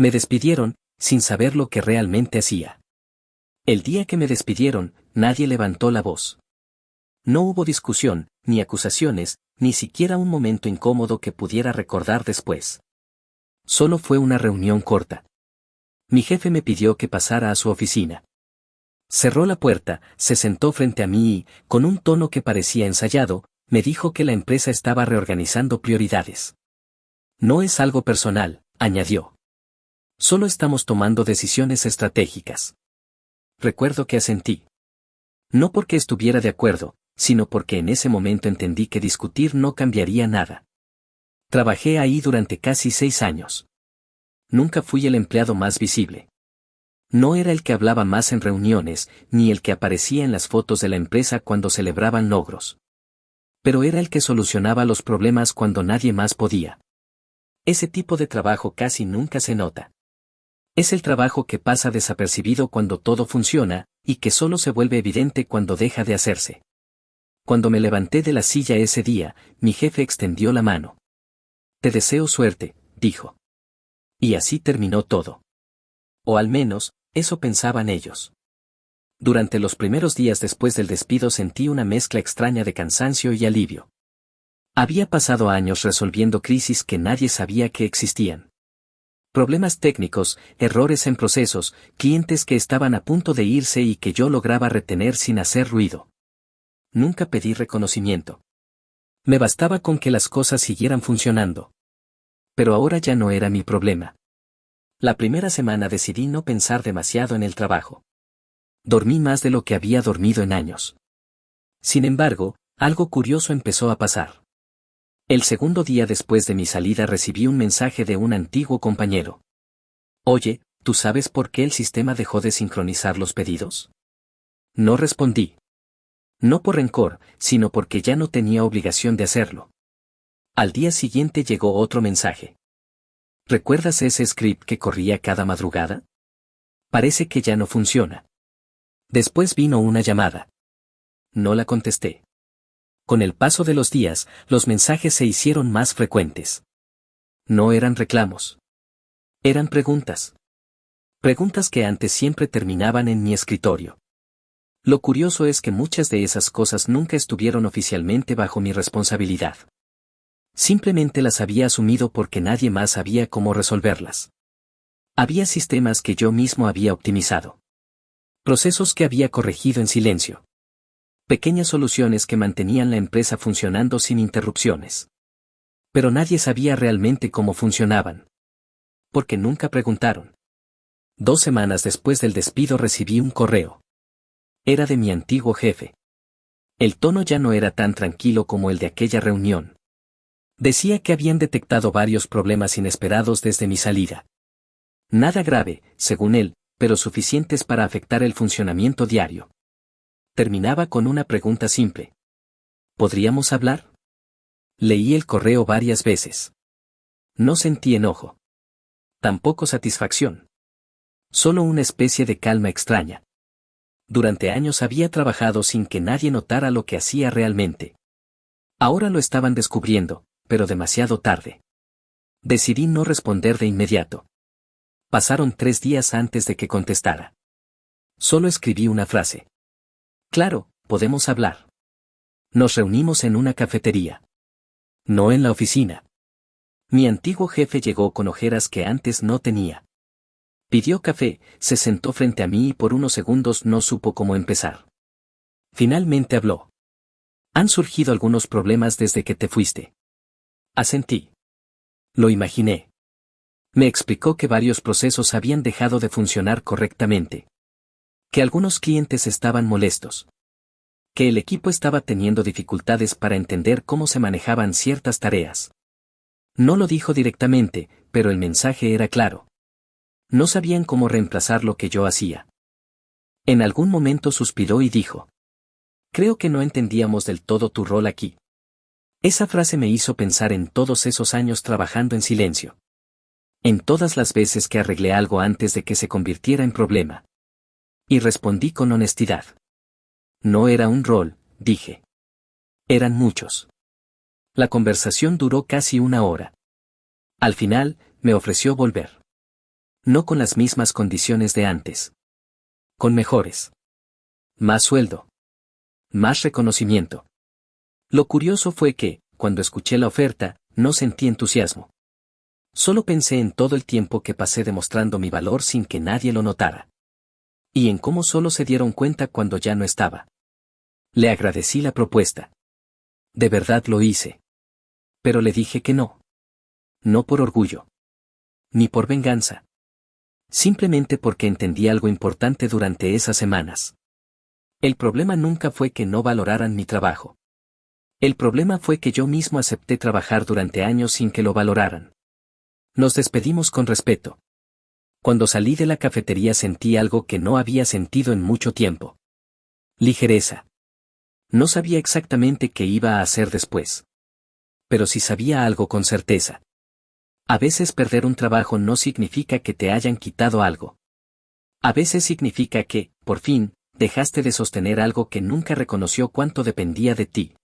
Me despidieron, sin saber lo que realmente hacía. El día que me despidieron, nadie levantó la voz. No hubo discusión, ni acusaciones, ni siquiera un momento incómodo que pudiera recordar después. Solo fue una reunión corta. Mi jefe me pidió que pasara a su oficina. Cerró la puerta, se sentó frente a mí y, con un tono que parecía ensayado, me dijo que la empresa estaba reorganizando prioridades. No es algo personal, añadió. Solo estamos tomando decisiones estratégicas. Recuerdo que asentí. No porque estuviera de acuerdo, sino porque en ese momento entendí que discutir no cambiaría nada. Trabajé ahí durante casi 6 años. Nunca fui el empleado más visible. No era el que hablaba más en reuniones, ni el que aparecía en las fotos de la empresa cuando celebraban logros. Pero era el que solucionaba los problemas cuando nadie más podía. Ese tipo de trabajo casi nunca se nota. Es el trabajo que pasa desapercibido cuando todo funciona, y que solo se vuelve evidente cuando deja de hacerse. Cuando me levanté de la silla ese día, mi jefe extendió la mano. Te deseo suerte, dijo. Y así terminó todo. O al menos, eso pensaban ellos. Durante los primeros días después del despido sentí una mezcla extraña de cansancio y alivio. Había pasado años resolviendo crisis que nadie sabía que existían. Problemas técnicos, errores en procesos, clientes que estaban a punto de irse y que yo lograba retener sin hacer ruido. Nunca pedí reconocimiento. Me bastaba con que las cosas siguieran funcionando. Pero ahora ya no era mi problema. La primera semana decidí no pensar demasiado en el trabajo. Dormí más de lo que había dormido en años. Sin embargo, algo curioso empezó a pasar. El segundo día después de mi salida recibí un mensaje de un antiguo compañero. Oye, ¿tú sabes por qué el sistema dejó de sincronizar los pedidos? No respondí. No por rencor, sino porque ya no tenía obligación de hacerlo. Al día siguiente llegó otro mensaje. ¿Recuerdas ese script que corría cada madrugada? Parece que ya no funciona. Después vino una llamada. No la contesté. Con el paso de los días, los mensajes se hicieron más frecuentes. No eran reclamos. Eran preguntas. Preguntas que antes siempre terminaban en mi escritorio. Lo curioso es que muchas de esas cosas nunca estuvieron oficialmente bajo mi responsabilidad. Simplemente las había asumido porque nadie más sabía cómo resolverlas. Había sistemas que yo mismo había optimizado. Procesos que había corregido en silencio. Pequeñas soluciones que mantenían la empresa funcionando sin interrupciones. Pero nadie sabía realmente cómo funcionaban. Porque nunca preguntaron. 2 semanas después del despido recibí un correo. Era de mi antiguo jefe. El tono ya no era tan tranquilo como el de aquella reunión. Decía que habían detectado varios problemas inesperados desde mi salida. Nada grave, según él, pero suficientes para afectar el funcionamiento diario. Terminaba con una pregunta simple. ¿Podríamos hablar? Leí el correo varias veces. No sentí enojo. Tampoco satisfacción. Solo una especie de calma extraña. Durante años había trabajado sin que nadie notara lo que hacía realmente. Ahora lo estaban descubriendo, pero demasiado tarde. Decidí no responder de inmediato. Pasaron 3 días antes de que contestara. Solo escribí una frase. Claro, podemos hablar. Nos reunimos en una cafetería. No en la oficina. Mi antiguo jefe llegó con ojeras que antes no tenía. Pidió café, se sentó frente a mí y por unos segundos no supo cómo empezar. Finalmente habló. Han surgido algunos problemas desde que te fuiste. Asentí. Lo imaginé. Me explicó que varios procesos habían dejado de funcionar correctamente. Que algunos clientes estaban molestos. Que el equipo estaba teniendo dificultades para entender cómo se manejaban ciertas tareas. No lo dijo directamente, pero el mensaje era claro. No sabían cómo reemplazar lo que yo hacía. En algún momento suspiró y dijo. Creo que no entendíamos del todo tu rol aquí. Esa frase me hizo pensar en todos esos años trabajando en silencio. En todas las veces que arreglé algo antes de que se convirtiera en problema. Y respondí con honestidad. No era un rol, dije. Eran muchos. La conversación duró casi 1 hora. Al final, me ofreció volver. No con las mismas condiciones de antes. Con mejores. Más sueldo. Más reconocimiento. Lo curioso fue que, cuando escuché la oferta, no sentí entusiasmo. Solo pensé en todo el tiempo que pasé demostrando mi valor sin que nadie lo notara. Y en cómo solo se dieron cuenta cuando ya no estaba. Le agradecí la propuesta. De verdad lo hice. Pero le dije que no. No por orgullo. Ni por venganza. Simplemente porque entendí algo importante durante esas semanas. El problema nunca fue que no valoraran mi trabajo. El problema fue que yo mismo acepté trabajar durante años sin que lo valoraran. Nos despedimos con respeto. Cuando salí de la cafetería sentí algo que no había sentido en mucho tiempo. Ligereza. No sabía exactamente qué iba a hacer después. Pero sí sabía algo con certeza. A veces perder un trabajo no significa que te hayan quitado algo. A veces significa que, por fin, dejaste de sostener algo que nunca reconoció cuánto dependía de ti.